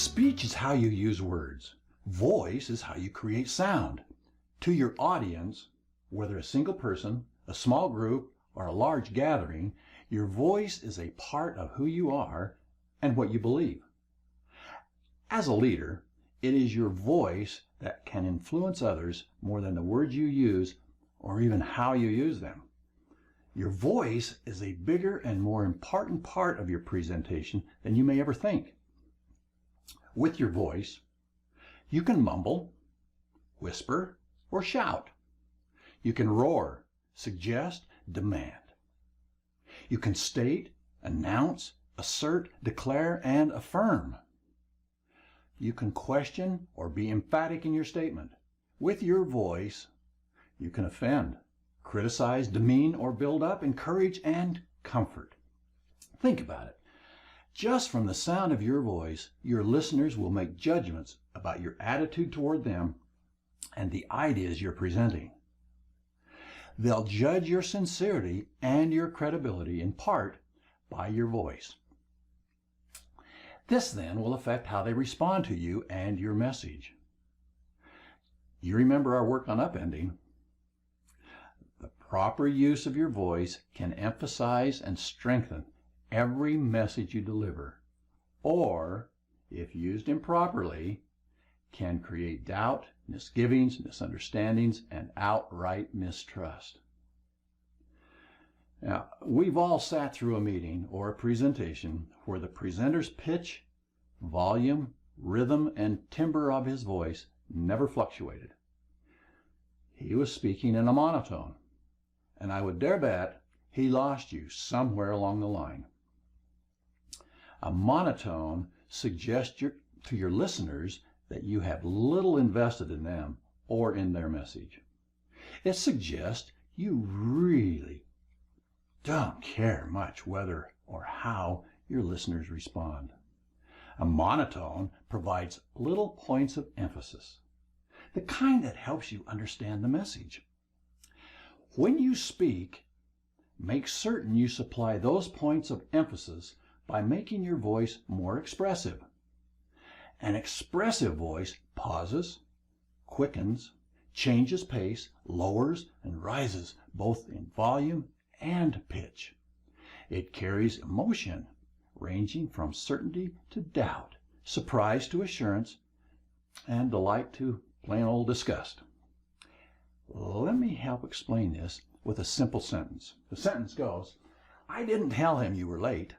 Speech is how you use words. Voice is how you create sound. To your audience, whether a single person, a small group, or a large gathering, your voice is a part of who you are and what you believe. As a leader, it is your voice that can influence others more than the words you use or even how you use them. Your voice is a bigger and more important part of your presentation than you may ever think. With your voice, you can mumble, whisper, or shout. You can roar, suggest, demand. You can state, announce, assert, declare, and affirm. You can question or be emphatic in your statement. With your voice, you can offend, criticize, demean, or build up, encourage, and comfort. Think about it. Just from the sound of your voice, your listeners will make judgments about your attitude toward them and the ideas you're presenting. They'll judge your sincerity and your credibility in part by your voice. This then will affect how they respond to you and your message. You remember our work on upending. The proper use of your voice can emphasize and strengthen every message you deliver, or, if used improperly, can create doubt, misgivings, misunderstandings, and outright mistrust. Now, we've all sat through a meeting or a presentation where the presenter's pitch, volume, rhythm, and timbre of his voice never fluctuated. He was speaking in a monotone, and I would dare bet he lost you somewhere along the line. A monotone suggests to your listeners that you have little invested in them or in their message. It suggests you really don't care much whether or how your listeners respond. A monotone provides little points of emphasis, the kind that helps you understand the message. When you speak, make certain you supply those points of emphasis by making your voice more expressive. An expressive voice pauses, quickens, changes pace, lowers, and rises both in volume and pitch. It carries emotion ranging from certainty to doubt, surprise to assurance, and delight to plain old disgust. Let me help explain this with a simple sentence. The sentence goes, "I didn't tell him you were late."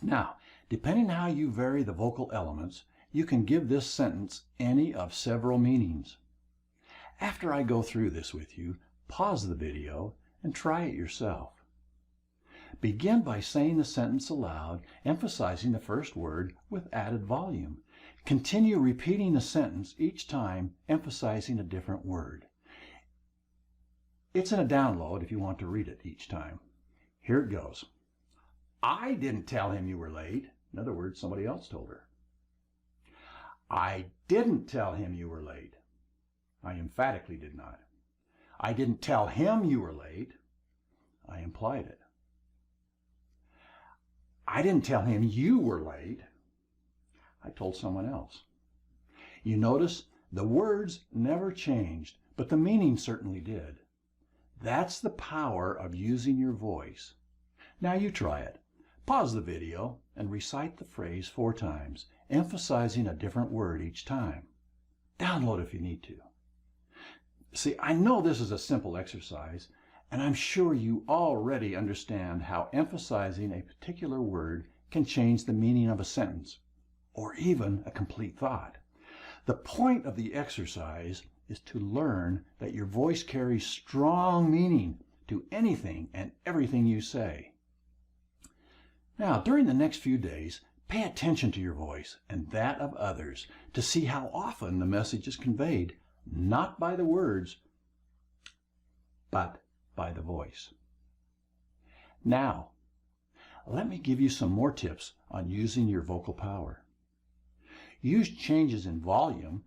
Now, depending how you vary the vocal elements, you can give this sentence any of several meanings. After I go through this with you, pause the video and try it yourself. Begin by saying the sentence aloud, emphasizing the first word with added volume. Continue repeating the sentence each time, emphasizing a different word. It's in a download if you want to read it each time. Here it goes. I didn't tell him you were late. In other words, somebody else told her. I didn't tell him you were late. I emphatically did not. I didn't tell him you were late. I implied it. I didn't tell him you were late. I told someone else. You notice the words never changed, but the meaning certainly did. That's the power of using your voice. Now you try it. Pause the video and recite the phrase 4 times, emphasizing a different word each time. Download if you need to. See, I know this is a simple exercise, and I'm sure you already understand how emphasizing a particular word can change the meaning of a sentence, or even a complete thought. The point of the exercise is to learn that your voice carries strong meaning to anything and everything you say. Now, during the next few days, pay attention to your voice and that of others to see how often the message is conveyed, not by the words, but by the voice. Now, let me give you some more tips on using your vocal power. Use changes in volume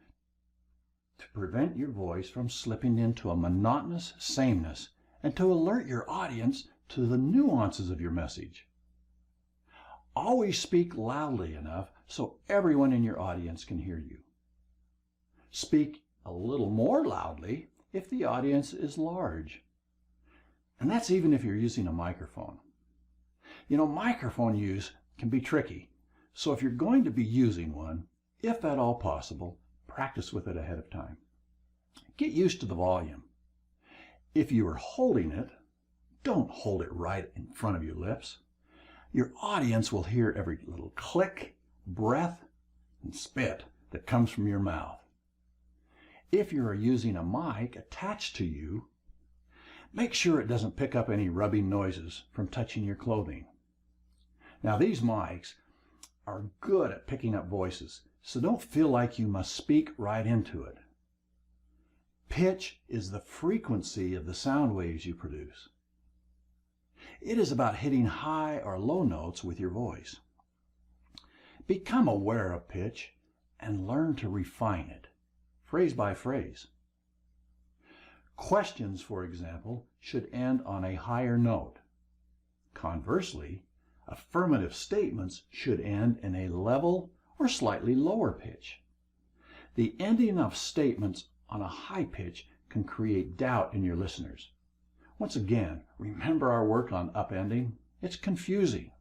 to prevent your voice from slipping into a monotonous sameness and to alert your audience to the nuances of your message. Always speak loudly enough so everyone in your audience can hear you. Speak a little more loudly if the audience is large. And that's even if you're using a microphone. You know, microphone use can be tricky, so if you're going to be using one, if at all possible, practice with it ahead of time. Get used to the volume. If you are holding it, don't hold it right in front of your lips. Your audience will hear every little click, breath, and spit that comes from your mouth. If you are using a mic attached to you, make sure it doesn't pick up any rubbing noises from touching your clothing. Now, these mics are good at picking up voices, so don't feel like you must speak right into it. Pitch is the frequency of the sound waves you produce. It is about hitting high or low notes with your voice. Become aware of pitch and learn to refine it, phrase by phrase. Questions, for example, should end on a higher note. Conversely, affirmative statements should end in a level or slightly lower pitch. The ending of statements on a high pitch can create doubt in your listeners. Once again, remember our work on upending? It's confusing.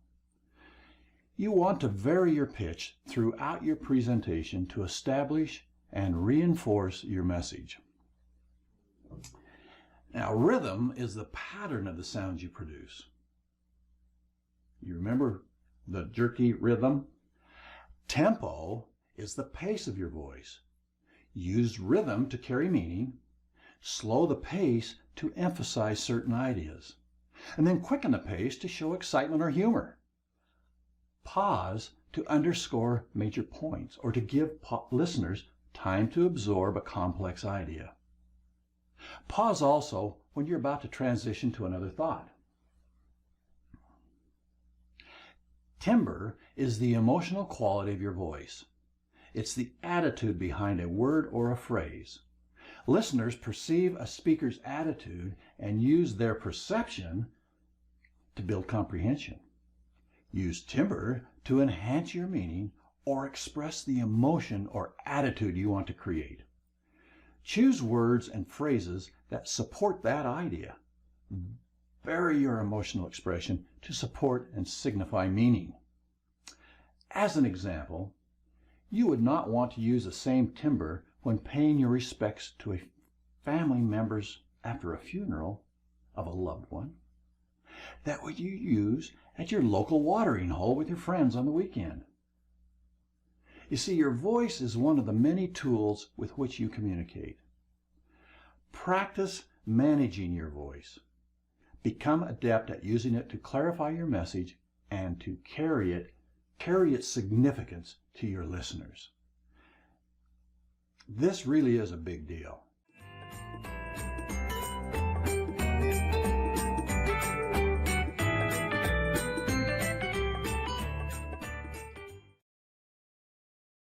You want to vary your pitch throughout your presentation to establish and reinforce your message. Now, rhythm is the pattern of the sounds you produce. You remember the jerky rhythm? Tempo is the pace of your voice. Use rhythm to carry meaning. Slow the pace to emphasize certain ideas. And then quicken the pace to show excitement or humor. Pause to underscore major points or to give listeners time to absorb a complex idea. Pause also when you're about to transition to another thought. Timbre is the emotional quality of your voice. It's the attitude behind a word or a phrase. Listeners perceive a speaker's attitude and use their perception to build comprehension. Use timbre to enhance your meaning or express the emotion or attitude you want to create. Choose words and phrases that support that idea. Vary your emotional expression to support and signify meaning. As an example, you would not want to use the same timbre when paying your respects to a family members after a funeral of a loved one that would you use at your local watering hole with your friends on the weekend. You see, your voice is one of the many tools with which you communicate. Practice managing your voice. Become adept at using it to clarify your message and to carry its significance to your listeners. This really is a big deal.